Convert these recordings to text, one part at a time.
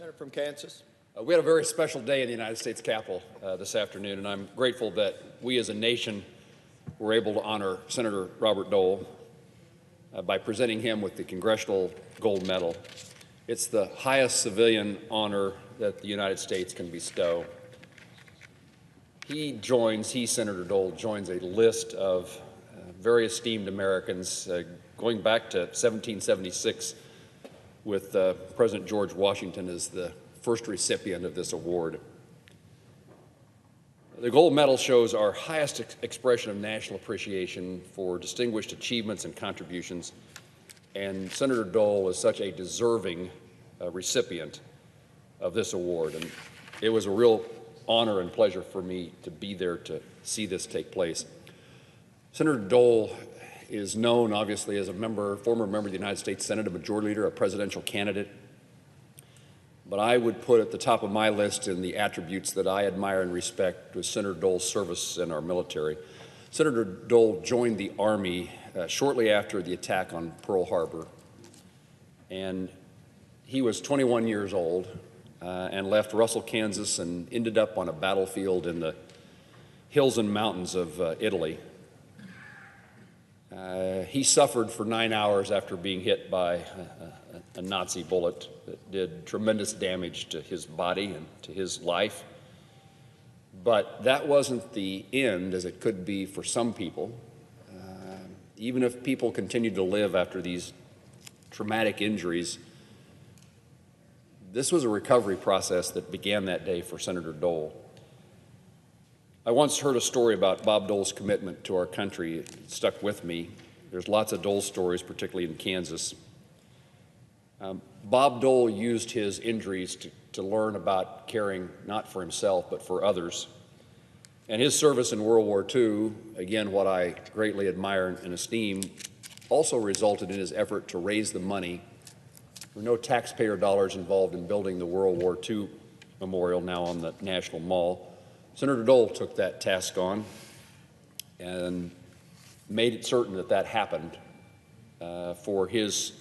Senator from Kansas. We had a very special day in the United States Capitol this afternoon, and I'm grateful that we as a nation were able to honor Senator Robert Dole by presenting him with the Congressional Gold Medal. It's the highest civilian honor that the United States can bestow. Senator Dole, joins a list of very esteemed Americans going back to 1776 with President George Washington as the first recipient of this award. The Gold Medal shows our highest expression of national appreciation for distinguished achievements and contributions, and Senator Dole is such a deserving recipient of this award. And it was a real honor and pleasure for me to be there to see this take place. Senator Dole is known, obviously, as a former member of the United States Senate, a majority leader, a presidential candidate. But I would put at the top of my list in the attributes that I admire and respect was Senator Dole's service in our military. Senator Dole joined the Army shortly after the attack on Pearl Harbor, and he was 21 years old and left Russell, Kansas, and ended up on a battlefield in the hills and mountains of Italy. He suffered for 9 hours after being hit by a Nazi bullet that did tremendous damage to his body and to his life. But that wasn't the end, as it could be for some people. Even if people continued to live after these traumatic injuries, this was a recovery process that began that day for Senator Dole. I once heard a story about Bob Dole's commitment to our country. It stuck with me. There's lots of Dole stories, particularly in Kansas. Bob Dole used his injuries to learn about caring not for himself but for others. And his service in World War II, again, what I greatly admire and esteem, also resulted in his effort to raise the money. There were no taxpayer dollars involved in building the World War II memorial now on the National Mall. Senator Dole took that task on and made it certain that that happened for his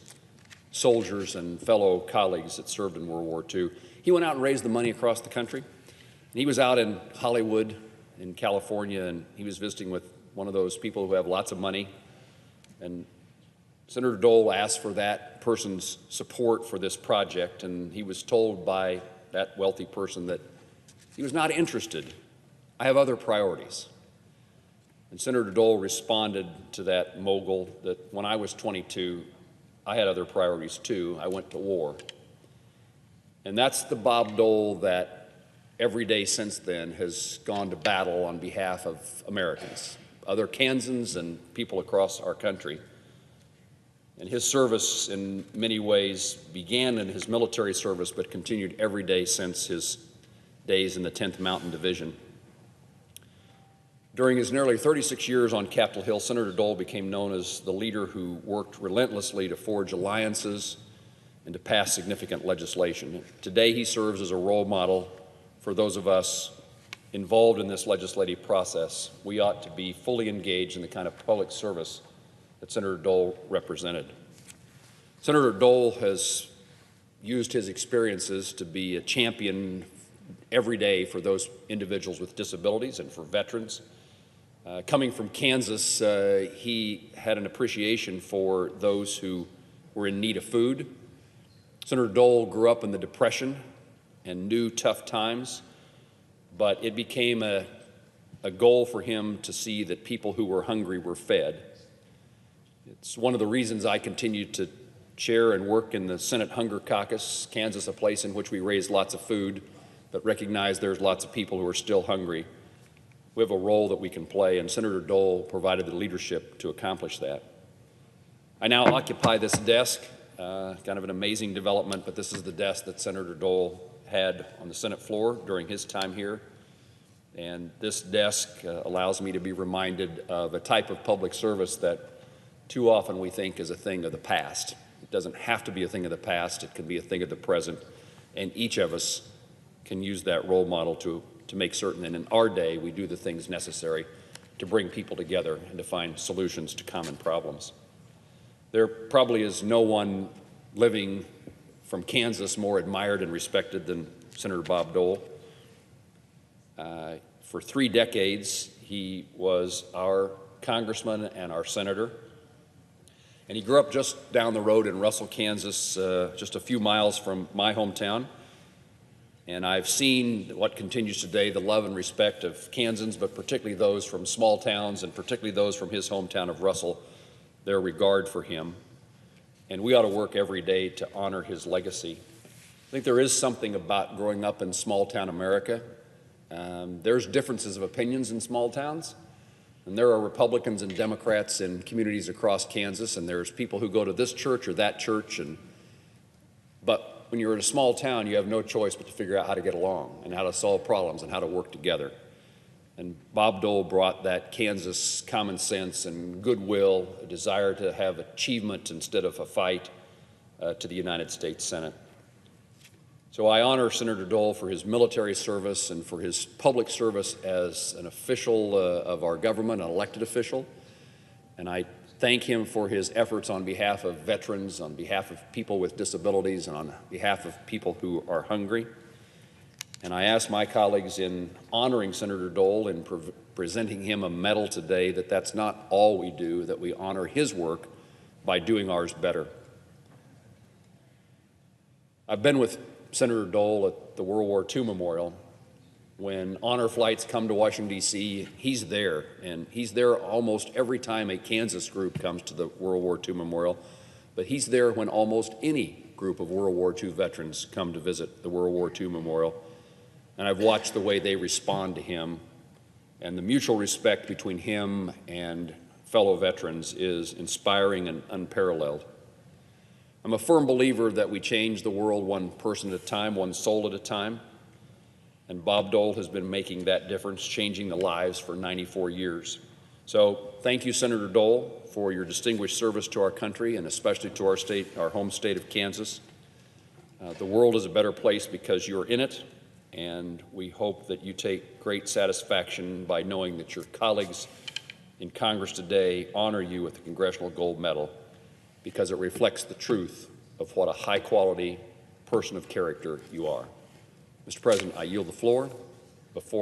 soldiers and fellow colleagues that served in World War II. He went out and raised the money across the country. And he was out in Hollywood in California, and he was visiting with one of those people who have lots of money. And Senator Dole asked for that person's support for this project, and he was told by that wealthy person that he was not interested. I have other priorities. And Senator Dole responded to that mogul that when I was 22, I had other priorities too. I went to war. And that's the Bob Dole that every day since then has gone to battle on behalf of Americans, other Kansans and people across our country. And his service in many ways began in his military service but continued every day since his days in the 10th Mountain Division. During his nearly 36 years on Capitol Hill, Senator Dole became known as the leader who worked relentlessly to forge alliances and to pass significant legislation. Today, he serves as a role model for those of us involved in this legislative process. We ought to be fully engaged in the kind of public service that Senator Dole represented. Senator Dole has used his experiences to be a champion every day for those individuals with disabilities and for veterans. Coming from Kansas, he had an appreciation for those who were in need of food. Senator Dole grew up in the Depression and knew tough times, but it became a goal for him to see that people who were hungry were fed. It's one of the reasons I continue to chair and work in the Senate Hunger Caucus, Kansas, a place in which we raise lots of food, but recognize there's lots of people who are still hungry. We have a role that we can play, and Senator Dole provided the leadership to accomplish that. I now occupy this desk, kind of an amazing development, but this is the desk that Senator Dole had on the Senate floor during his time here. And this desk allows me to be reminded of a type of public service that too often we think is a thing of the past. It doesn't have to be a thing of the past. It can be a thing of the present. And each of us can use that role model to make certain that in our day we do the things necessary to bring people together and to find solutions to common problems. There probably is no one living from Kansas more admired and respected than Senator Bob Dole. For 3 decades, he was our congressman and our senator. And he grew up just down the road in Russell, Kansas, just a few miles from my hometown. And I've seen what continues today, the love and respect of Kansans, but particularly those from small towns and particularly those from his hometown of Russell, their regard for him. And we ought to work every day to honor his legacy. I think there is something about growing up in small-town America. There's differences of opinions in small towns, and there are Republicans and Democrats in communities across Kansas, and there's people who go to this church or that church. But when you're in a small town, you have no choice but to figure out how to get along and how to solve problems and how to work together. And Bob Dole brought that Kansas common sense and goodwill, a desire to have achievement instead of a fight, to the United States Senate. So I honor Senator Dole for his military service and for his public service as an official of our government, an elected official. And I thank him for his efforts on behalf of veterans, on behalf of people with disabilities, and on behalf of people who are hungry. And I ask my colleagues in honoring Senator Dole and presenting him a medal today that that's not all we do, that we honor his work by doing ours better. I've been with Senator Dole at the World War II Memorial. When honor flights come to Washington, D.C., he's there, and he's there almost every time a Kansas group comes to the World War II Memorial, but he's there when almost any group of World War II veterans come to visit the World War II Memorial, and I've watched the way they respond to him, and the mutual respect between him and fellow veterans is inspiring and unparalleled. I'm a firm believer that we change the world one person at a time, one soul at a time. And Bob Dole has been making that difference, changing the lives for 94 years. So thank you, Senator Dole, for your distinguished service to our country and especially to our state, our home state of Kansas. The world is a better place because you're in it, and we hope that you take great satisfaction by knowing that your colleagues in Congress today honor you with the Congressional Gold Medal, because it reflects the truth of what a high-quality person of character you are. Mr. President, I yield the floor. Before